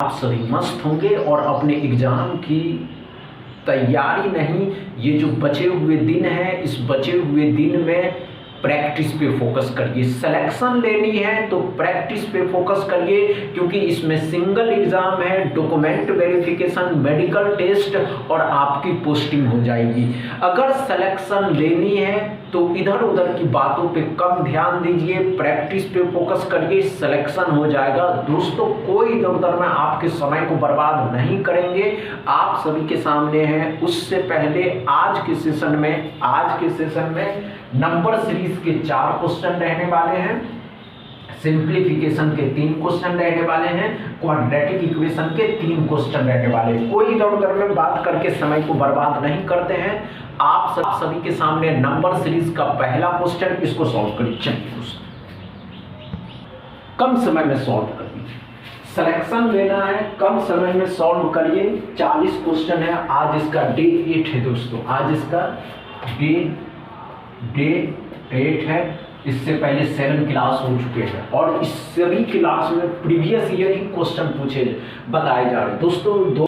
आप सभी मस्त होंगे और अपने एग्ज़ाम की तैयारी नहीं, ये जो बचे हुए दिन हैं, इस बचे हुए दिन में प्रैक्टिस पे फोकस करिए। सिलेक्शन लेनी है तो प्रैक्टिस पे फोकस करिए, क्योंकि इसमें सिंगल एग्जाम है, डॉक्यूमेंट वेरिफिकेशन, मेडिकल टेस्ट और आपकी पोस्टिंग हो जाएगी। अगर सिलेक्शन लेनी है तो इधर उधर की बातों पे कम ध्यान दीजिए, प्रैक्टिस पे फोकस करिए, सिलेक्शन हो जाएगा। दोस्तों, कोई इधर उधर में आपके समय को बर्बाद नहीं करेंगे, आप सभी के सामने हैं। उससे पहले आज के सेशन में नंबर सीरीज के 4 क्वेश्चन रहने वाले हैं, सिंप्लीफिकेशन के 3 क्वेश्चन रहने वाले हैं, क्वाड्रेटिक इक्वेशन के 3 क्वेश्चन रहने वाले हैं। कोई इधर उधर में बात करके समय को बर्बाद नहीं करते हैं। आप सभी के सामने नंबर सीरीज का पहला क्वेश्चन, इसको सॉल्व करिए। चलिए दोस्तों, कम समय में सॉल्व करिए, सिलेक्शन लेना है, कम समय में सॉल्व करिए। 40 क्वेश्चन है, आज इसका डे 8 है दोस्तों, आज इसका डे 8 है। इससे पहले 7 क्लास हो चुके हैं और इस सभी क्लास में प्रीवियस ईयर ही क्वेश्चन पूछे बताए जा रहे हैं। दोस्तों,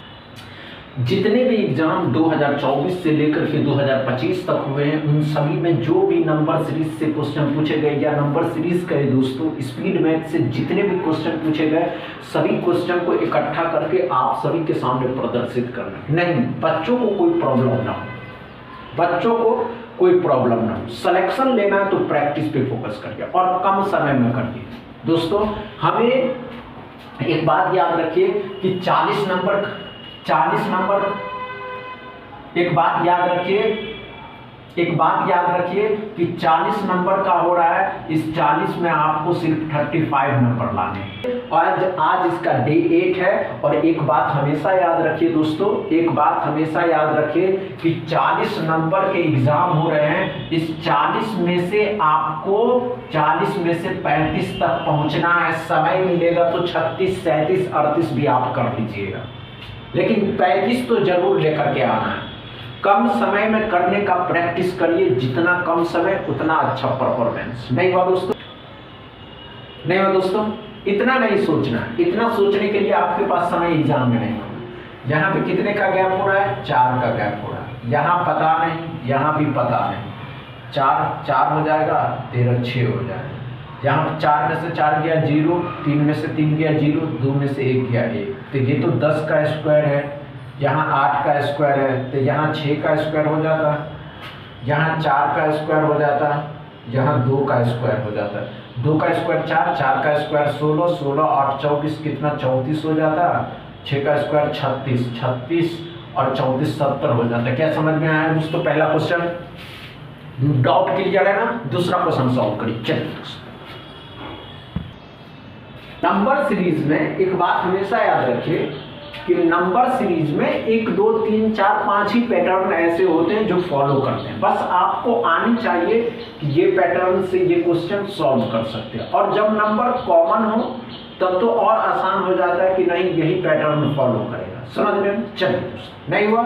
जितने भी एग्जाम 2024 से लेकर के 2025 तक हुए हैं, उन सभी में जो भी नंबर सीरीज से क्वेश्चन पूछे गए या नंबर सीरीज कहे दोस्तों, स्पीड मैथ से जितने भी क्वेश्चन पूछे गए, सभी क्वेश्चन को इकट्ठा करके आप सभी के सामने प्रदर्शित करना। नहीं, बच्चों को कोई प्रॉब्लम ना हो, सिलेक्शन लेना है तो प्रैक्टिस पे फोकस करिए और कम समय में करिए। दोस्तों, हमें एक बात याद रखिए कि 40 नंबर एक बात याद रखिए कि 40 नंबर का हो रहा है, इस 40 में आपको सिर्फ 35 नंबर लाने हैं और आज इसका डे 8 है। और एक बात हमेशा याद रखिए दोस्तों, कि 40 नंबर के एग्जाम हो रहे हैं। इस 40 में से आपको 40 में से 35 तक पहुंचना है। समय मिलेगा तो 36, 37, 38 भी आप कर लीजिएगा, लेकिन 35 तो जरूर लेकर के आना है। कम समय में करने का प्रैक्टिस करिए, जितना कम समय उतना अच्छा परफॉर्मेंस। नहीं हुआ दोस्तों, इतना नहीं सोचना, इतना सोचने के लिए आपके पास समय एग्जाम में नहीं होगा। यहाँ पे कितने का गैप हो रहा है? 4 का गैप हो रहा है। यहाँ पता नहीं, यहाँ भी पता नहीं। 4 हो जाएगा, 13 6 हो जाएगा। यहाँ 4 में से 4 गया 0, 3 में से 3 गया 0, 2 में से 1 गया 1। तो ये तो 10 का स्क्वायर है, यहाँ 8 का स्क्वायर है, तो यहाँ 6 का स्क्वायर हो जाता, यहाँ 4 का स्क्वायर हो जाता, यहाँ 2 का स्क्वायर हो जाता। 2 का स्क्वायर 4, 4 का स्क्वायर 16, 16 8 24 कितना 34 हो जाता। 6 का स्क्वायर 36, 36 और 34 70 हो जाता है। क्या समझ में आया दोस्तों? पहला क्वेश्चन डाउट क्लियर है ना? दूसरा क्वेश्चन सॉल्व करिए। चलिए दोस्तों, नंबर सीरीज में एक बात हमेशा याद रखिए कि नंबर सीरीज में 1 2 3 4 5 ही पैटर्न ऐसे होते हैं जो फॉलो करते हैं। बस आपको आनी चाहिए कि ये पैटर्न से ये क्वेश्चन सॉल्व कर सकते हैं। और जब नंबर कॉमन हो तब तो और आसान हो जाता है कि नहीं, यही पैटर्न फॉलो करेगा। समझ में? चलिए दोस्तों, नहीं हुआ?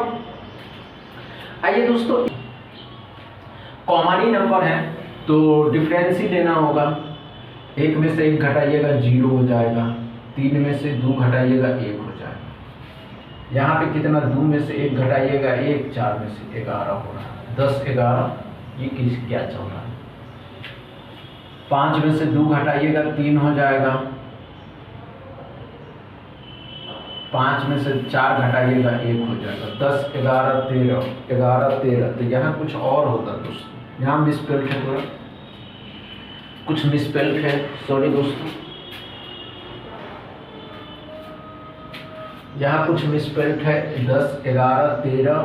आइए दोस्तों, कॉमन ही नंबर है तो डिफरेंस ही लेना होगा। 1 में से 1 घटाइएगा 0 हो जाएगा, 3 में से 2 घटाइएगा 1 हो जाएगा। यहाँ पे कितना? 2 में से 1 घटाइएगा 1, 4 में से 11 हो रहा है, 10 11। ये क्या चल रहा है? 5 में से 2 घटाइएगा 3 हो जाएगा, 5 में से 4 घटाइएगा 1 हो जाएगा, 10 11 13, 11 13। तो यहाँ कुछ और होता दोस्तों, यहाँ मिसस्पेल्ड है, थोड़ा कुछ मिसस्पेल्ड है, सॉरी दोस्तों, यहाँ कुछ मिसस्पेल्ड है। 10 11 13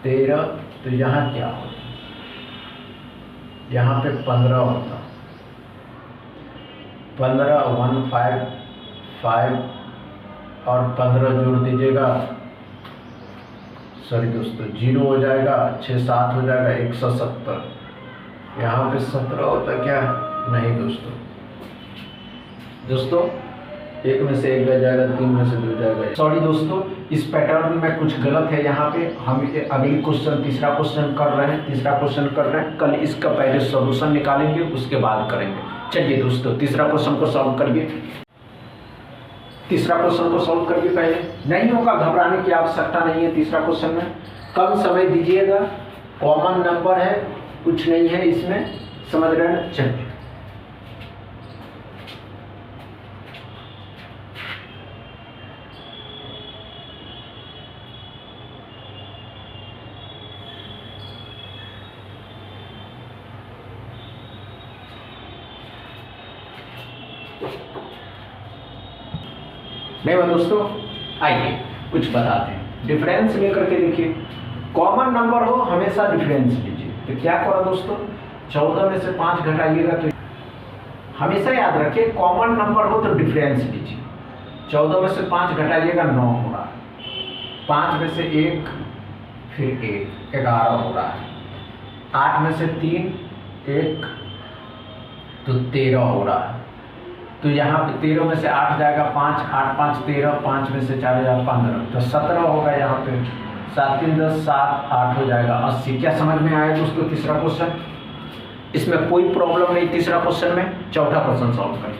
13, तो यहाँ क्या होता? यहाँ पे 15 होता, 15 1 5 5 और 15 जोड़ दीजिएगा, सॉरी दोस्तों 0 हो जाएगा, 6 7 हो जाएगा 170। यहाँ पे 17 होता क्या? नहीं दोस्तों 1 में से 1 गया जाएगा, 3 में से 2 जाएगा। सॉरी दोस्तों, इस पैटर्न में कुछ गलत है। यहाँ पे हम अगली क्वेश्चन तीसरा क्वेश्चन कर रहे हैं। कल इसका पहले सॉल्यूशन निकालेंगे, उसके बाद करेंगे। चलिए दोस्तों, तीसरा क्वेश्चन को सॉल्व करिए। तीसरा क्वेश्चन को सॉल्व करिए पहले, नहीं होगा घबराने की आवश्यकता नहीं है। तीसरा क्वेश्चन में कम समय दीजिएगा, कॉमन नंबर है, कुछ नहीं है इसमें, समझ रहे हैं। चलिए नहीं दोस्तों, आइए कुछ बताते हैं। डिफरेंस लेकर के देखिए, कॉमन नंबर हो हमेशा डिफरेंस लीजिए। तो क्या करा दोस्तों, 14 में से 5 घटाइएगा तो हमेशा याद रखिए कॉमन नंबर हो तो डिफरेंस लीजिए। 14 में से 5 घटाइएगा 9 हो रहा है, 5 में से 1 फिर 1 11 हो रहा है, 8 में से 3 1 तो 13 हो रहा है। तो यहाँ पे 13 में से 8 जाएगा 5, 8 5 13, 5 में से 4 जाएगा 15, तो 17 होगा यहाँ पे। 7 3 10 7 8 हो जाएगा 80। क्या समझ में आया दोस्तों तीसरा क्वेश्चन? इसमें कोई प्रॉब्लम नहीं तीसरा क्वेश्चन में। चौथा क्वेश्चन सॉल्व करें,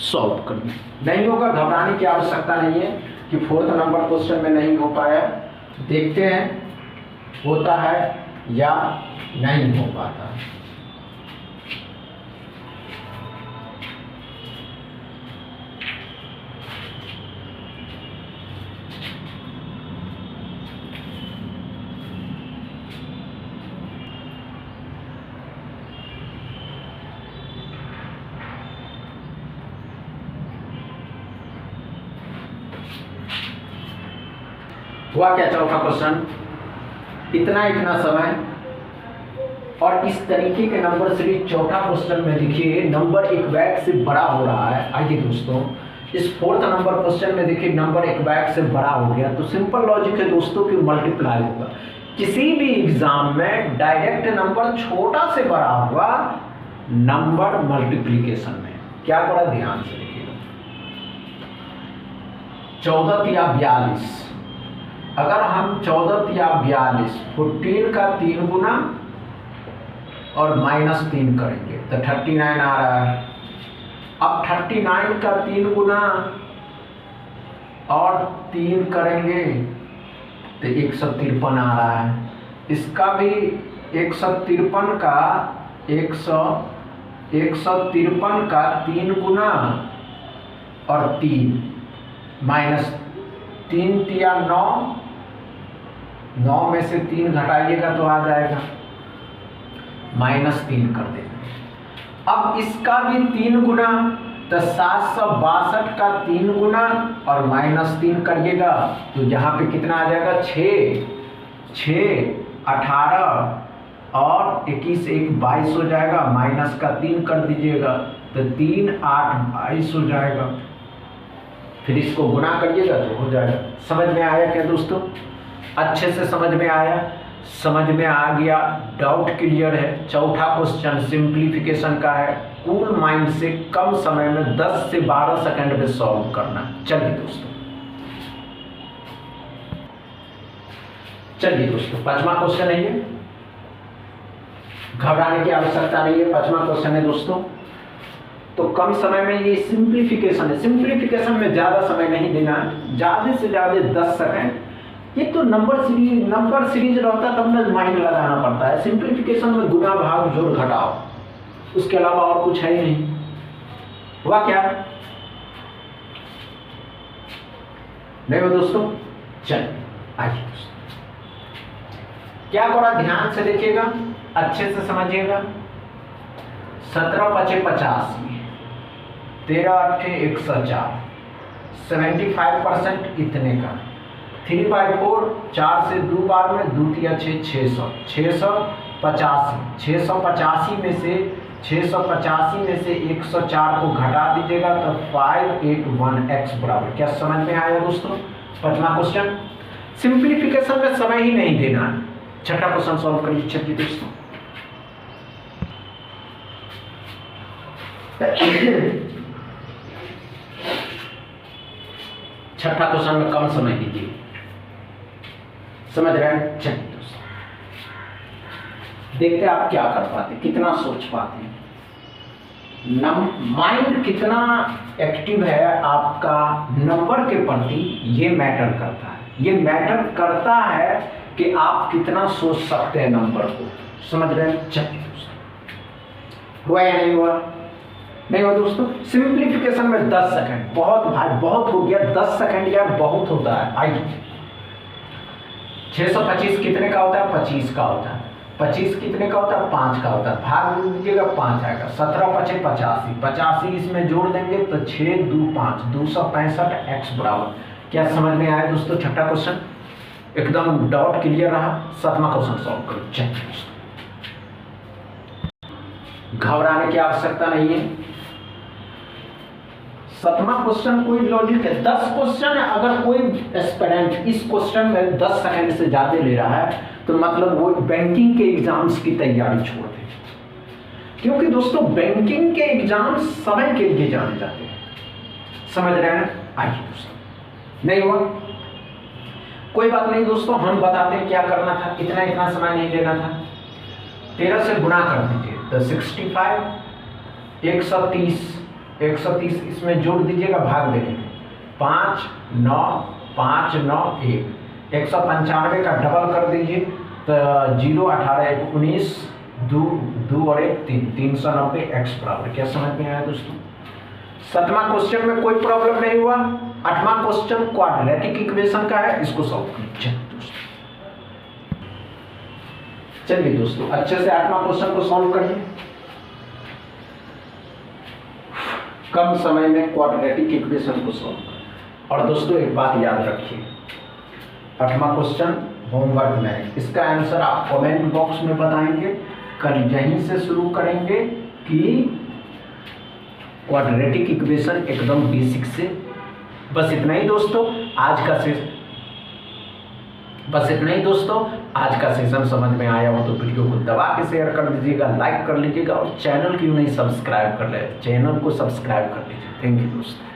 सॉल्व करिए। नहीं होगा घबराने की आवश्यकता नहीं है कि फोर्थ नंबर क्वेश्चन में नहीं हो पाया। देखते हैं होता है या नहीं हो पाता। हुआ क्या चौथा क्वेश्चन? इतना समय और इस तरीके के नंबर सीरीज। चौथा क्वेश्चन में देखिए नंबर एक बैग से बड़ा हो रहा है। आइए दोस्तों, इस फोर्थ नंबर क्वेश्चन में देखिए नंबर एक बैग से बड़ा हो गया, तो सिंपल लॉजिक है दोस्तों कि मल्टीप्लाई होगा। किसी भी एग्जाम में डायरेक्ट नंबर छोटा से बड़ा होगा नंबर मल्टीप्लीकेशन में। क्या पड़ा ध्यान से देखिएगा, 14 या 42। अगर हम 14 या 42 14 का 3 गुना और -3 करेंगे तो 39 आ रहा है। अब 39 का 3 गुना और 3 करेंगे तो 153 आ रहा है। इसका भी 153 का 153 का 3 गुना और 3 -3 या 9 में से 3 घटाइएगा तो आ जाएगा, -3 कर देंगे। अब इसका भी 3 गुना तो 762 का 3 गुना और -3 करिएगा तो यहाँ पे कितना आ जाएगा 6 18 और 21 1 22 हो जाएगा। माइनस का 3 कर दीजिएगा तो 3 8 22 हो जाएगा। फिर इसको गुना करिएगा तो हो जाएगा। समझ में आया क्या दोस्तों? अच्छे से समझ में आया? समझ में आ गया? डाउट क्लियर है? चौथा क्वेश्चन सिंप्लीफिकेशन का है। कूल माइंड से कम समय में 10 से 12 सेकंड में सॉल्व करना। चलिए दोस्तों पांचवा क्वेश्चन है ये, घबराने की आवश्यकता नहीं है। पांचवा क्वेश्चन है दोस्तों, तो कम समय में ये सिंप्लीफिकेशन है। सिंप्लीफिकेशन में ज़्यादा समय नहीं देना है, ज़्यादा से ज़्यादा 10 सेकंड। ये तो नंबर सीरीज रहता तब ना माइंड लगाना पड़ता है। सिंप्लीफिकेशन में गुना भाग जोड़ घटाओ, उसके अलावा और कुछ है ही नहीं। हुआ क्या? नहीं हो दोस्तों? चलिए आइए दोस्तों, क्या करा ध्यान से देखिएगा, अच्छे से समझिएगा। 17 × 5 = 85, 13 × 8 = 104, 75% इतने का। 3/4 4 से 2 बार में 2 × 6 = 600, 685 में से 104 को घटा दीजिएगा तो 581x बराबर। क्या समझ में आया दोस्तों? पांचवा क्वेश्चन सिंप्लीफिकेशन में समय ही नहीं देना है। छठा क्वेश्चन सॉल्व करिए। छठी दोस्तों, छठा क्वेश्चन में कम समय दीजिए। समझ रहे हैं? चलिए दोस्तों देखते हैं आप क्या कर पाते, कितना सोच पाते हैं। माइंड कितना एक्टिव है आपका नंबर के प्रति, ये मैटर करता है। ये मैटर करता है कि आप कितना सोच सकते हैं नंबर को। समझ रहे हैं? चलिए हुआ या नहीं हुआ? नहीं हुआ दोस्तों। सिंप्लीफिकेशन में 10 सेकंड बहुत भाई बहुत हो गया। 10 सेकंड यार बहुत होता है। आइए 625 कितने का होता है? 25 का होता है। 25 कितने का होता है? 5 का होता है। भाग दीजिएगा 5 आएगा। 17 × 5 = 85। 85 इसमें जोड़ देंगे तो 6 × 2 = 5, 265 x बराबर। क्या समझ में आया दोस्तों? छठा क्वेश्चन एकदम डाउट क्लियर रहा। 7वां क्वेश्चन सॉल्व करो। चलिए घबराने की आवश्यकता नहीं है। 7वां क्वेश्चन कोई लॉजिक है। 10 क्वेश्चन है। अगर कोई एस्पिरेंट इस क्वेश्चन में 10 सेकंड से ज्यादा ले रहा है तो मतलब वो बैंकिंग के एग्जाम्स की तैयारी छोड़ दे, क्योंकि दोस्तों बैंकिंग के एग्जाम समय के लिए जाने जाते हैं। समझ रहे हैं? आइए दोस्तों, नहीं हुआ कोई बात नहीं दोस्तों, हम बताते हैं क्या करना था। इतना समय नहीं लेना था। 13 से गुणा कर दीजिए तो 65, 130 इसमें जोड़ दीजिएगा, भाग देंगे 5 9 5 9 1, 195 का डबल कर दीजिए तो 0 18 19 2 और 1 3, 390 x बराबर। क्या समझ में आया दोस्तों? 7वां क्वेश्चन में कोई प्रॉब्लम नहीं हुआ। 8वां क्वेश्चन क्वाड्रेटिक इक्वेशन का है, इसको सॉल्व कीजिए दोस्तों। चलिए दोस्तों अच्छे से 8वां क्वेश्चन को सॉल्व करिए। कम समय में क्वाड्रेटिक इक्वेशन को सॉल्व करें। और दोस्तों एक बात याद रखिए, 8वां क्वेश्चन होमवर्क में है। इसका आंसर आप कमेंट बॉक्स में बताएंगे। कल यहीं से शुरू करेंगे कि क्वाड्रेटिक इक्वेशन एकदम बेसिक से। बस इतना ही दोस्तों आज का सेशन समझ में आया हो तो वीडियो को दबा के शेयर कर दीजिएगा, लाइक कर लीजिएगा और चैनल क्यों नहीं सब्सक्राइब कर ले, चैनल को सब्सक्राइब कर लीजिए। थैंक यू दोस्तों।